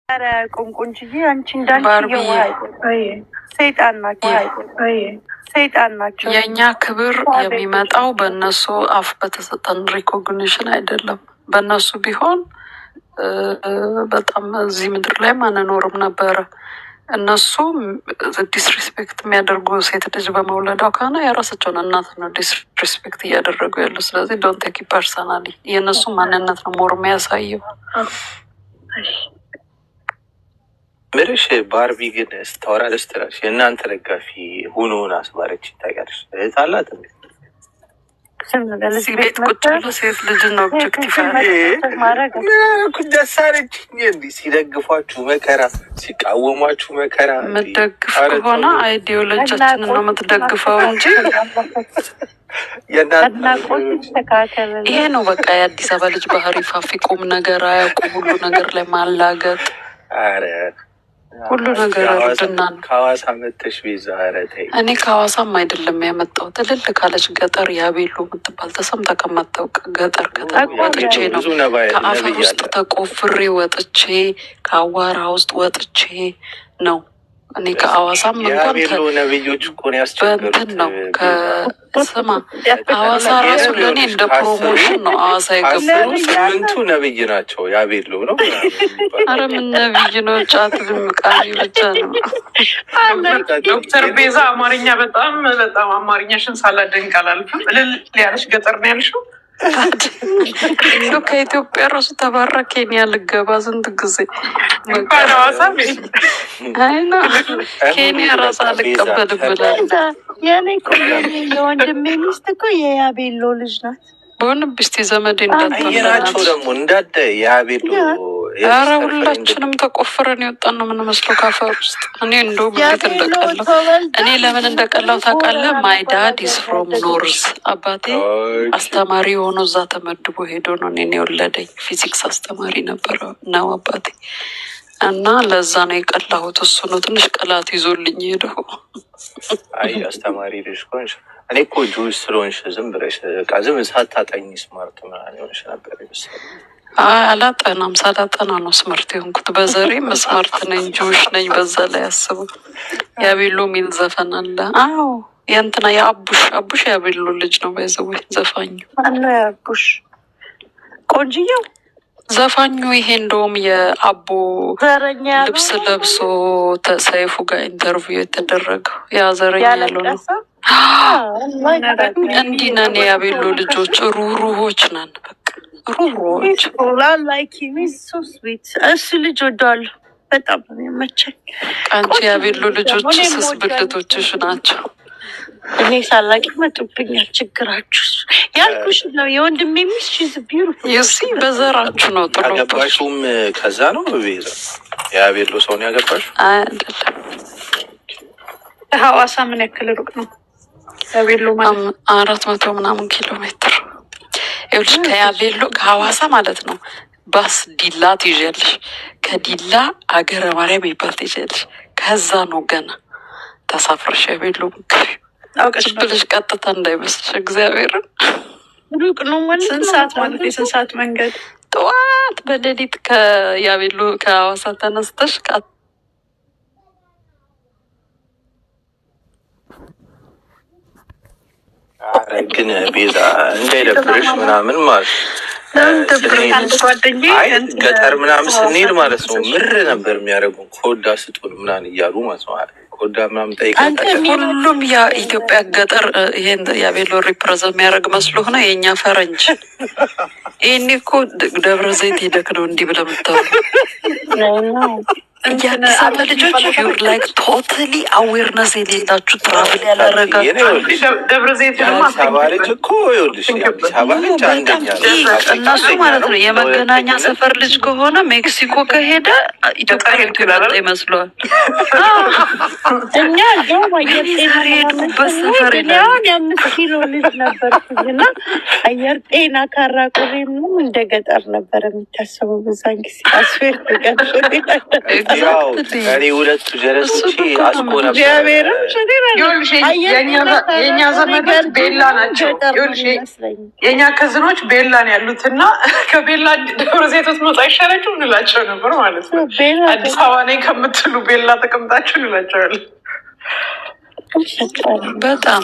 ኧረ ቁንቁንጅዬ አንቺ እንዳንቺ ሰይጣን ናቸው። የእኛ ክብር የሚመጣው በእነሱ አፍ በተሰጠን ሪኮግኒሽን አይደለም። በእነሱ ቢሆን በጣም እዚህ ምድር ላይ አንኖርም ነበረ። እነሱ ዲስሪስፔክት የሚያደርጉ ሴት ልጅ በመውለዷ ከሆነ የራሳቸውን እናት ነው ዲስሪስፔክት እያደረጉ ያሉ። ስለዚህ ዶንት ቴክ ፐርሰናሊ። የእነሱ ማንነት ነው ሞር የሚያሳየው። ምርሽ ባርቢ ግን ስታወራ ደስ ትላለች። የእናንተ ደጋፊ ሁኖን አስባረች ይታያለች። እህት አላት እንዴ? ቤት ቁጭ ብሎ ሴት ልጅ ነው ኦብጀክቲቭ ደስ አለችኝ። እንዲህ ሲደግፏችሁ መከራ፣ ሲቃወሟችሁ መከራ። የምትደግፍ ከሆነ አይዲዮሎጂያችንን ነው የምትደግፈው እንጂ ይሄ ነው በቃ የአዲስ አበባ ልጅ ባህሪ። ፋፊ ቁም ነገር አያውቁ፣ ሁሉ ነገር ላይ ማላገጥ፣ ሁሉ ነገር እርድና ነው። ከሐዋሳ መተሽ ቤዛ ረተይ። እኔ ከሐዋሳም አይደለም ያመጣው ትልል ካለች ገጠር ያቤሎ የምትባል ተሰምታ ከማታውቅ ገጠር ወጥቼ ነው። ከአፈር ውስጥ ተቆፍሬ ወጥቼ ከአዋራ ውስጥ ወጥቼ ነው። እኔ ከሐዋሳም እንኳን ነብዮች እኮ ነው ያስቸገሩት። በእንትን ነው ከስማ ሐዋሳ ራሱ ለእኔ እንደ ፕሮሞሽን ነው ሐዋሳ የገቡ። ስምንቱ ነብይ ናቸው። ያቤሎ ነው። አረ ምን ነብይ ነው? ጫት ቃሪ ብቻ ነው። ዶክተር ቤዛ አማርኛ በጣም አማርኛሽን ሳላደንቅ አላልፍም። እልል ያለሽ ገጠር ነው ያልሽው። እንዶ ከኢትዮጵያ ራሱ ተባራ ኬንያ ልገባ ስንት ጊዜ አይና ኬንያ ራሱ አልቀበልም ብላለች። የኔ እኮ የወንድሜ ሚስት እኮ የያቤሎ ልጅ ናት። በሆነ ብስቲ ዘመዴ እንዳታናቸው ደግሞ እንዳደ የያቤሎ። ኧረ ሁላችንም ተቆፍረን የወጣን ነው የምንመስለው ካፈር ውስጥ። እኔ እንደውም እንዴት እንደቀላው እኔ ለምን እንደቀላው ታውቃለህ? ማይ ዳድ ኢዝ ፍሮም ኖርዝ። አባቴ አስተማሪ ሆኖ እዛ ተመድቦ ሄዶ ነው እኔን የወለደኝ። ፊዚክስ አስተማሪ ነበረ ነው አባቴ። እና ለዛ ነው የቀላሁት። እሱ ነው ትንሽ ቀላት ይዞልኝ ሄደው። አይ አስተማሪ ልጅ ሆንሽ። እኔ እኮ ጁስ ስለሆንሽ ዝም ብለሽ ዝም ሳታጠኝ ስማርት ምናምን ሆንሽ ነበር ይመስላል። አላጠናም። ሳላጠና ነው ስማርት የሆንኩት። በዘሬም ስማርት ነኝ፣ ጆሽ ነኝ። በዛ ላይ አስበው። ያቤሎ የሚል ዘፈን አለ። አዎ የእንትና የአቡሽ ያቤሎ ልጅ ነው። ባይዘው ዘፋኙ አለ አቡሽ ቆንጅየው ዘፋኙ ይሄ እንደውም የአቦ ልብስ ለብሶ ሰይፉ ጋር ኢንተርቪው የተደረገው ያ ዘረኛ ያለው ነው። እንዲህ ነን ያቤሎ ልጆች፣ ሩህሩሆች ነን። ሩህሩሆች እሱ ልጅ ወደዋለሁ በጣም ነው የሚመቸኝ። አንቺ ያቤሎ ልጆች ስስ ብልቶችሽ ናቸው። እኔ ሳላቂ መጡብኛል። ችግራችሁ ያልኩሽ ነው። የወንድሜ ሚስት ቢዩቲፉል ዩሲ በዘራችሁ ነው። ጥሩ ያገባሽውም ከዛ ነው። ቤዛ ያቤሎ ሰውን ያገባሽው አይደለም። ሐዋሳ ምን ያክል ሩቅ ነው? ያቤሎ ማለት 400 ምናምን ኪሎ ሜትር። ይኸውልሽ ከያቤሎ ከሐዋሳ ማለት ነው ባስ ዲላ ትይዣለሽ። ከዲላ አገረ ማርያም ይባል ትይዣለሽ። ከዛ ነው ገና ተሳፍረሽ ያቤሎ ምክር አውቀሽ ብለሽ ቀጥታ እንዳይመስልሽ። እግዚአብሔርን ሩቅ ነው ማለት ስንት ሰዓት ማለት የስንት ሰዓት መንገድ? ጠዋት በሌሊት ከያቤሎ ከሐዋሳ ተነስተሽ ግን ቤዛ እንዳይደብርሽ ምናምን ማለት ገጠር ምናምን ስንሄድ ማለት ነው ምር ነበር የሚያደርጉን። ኮዳ ስጡን ምናምን እያሉ ማለት ነው። ኮዳ ምናምን ጠይቃቸው። ሁሉም የኢትዮጵያ ገጠር ይሄን ያቤሎ ሪፕሬዘንት የሚያደርግ መስሎ ሆነ የእኛ ፈረንጅ። ይሄኔ እኮ ደብረ ዘይት ሄደክ ነው እንዲህ ብለህ የምታወሩ የአዲስ አበባ ልጆች ዩር ላይክ ቶታሊ አዌርነስ የሌላችሁ ትራቭል ያላረጋችሁ ደብረ ዘይት ልጅ እኮ ይኸውልሽ የአዲስ አበባ ልጅ አንደኛ እነሱ ማለት ነው። የመገናኛ ሰፈር ልጅ ከሆነ ሜክሲኮ ከሄደ ኢትዮጵያ የመጣ ይመስለዋል። እኛ ሄድኩበት ሰፈር የ5 ኪሎ ልጅ ነበርኩኝና አየር ጤና ካራቆሬ እንደ ገጠር ነበር የሚታሰበው በዛን ጊዜ። አስፌር እኔ ሁለቱ ጀለሶች አስኮ ነበር። የእኛ ዘመዶች ቤላ ናቸው። የእኛ ከዝኖች ቤላን ያሉትና ከቤላ ደብረ ዘይት ውስጥ መውጣት ይሻላችሁ እንላቸው ነበር ማለት ነው። አዲስ አበባ ነኝ ከምትሉ ቤላ ተቀምጣችሁ እንላቸዋለን። በጣም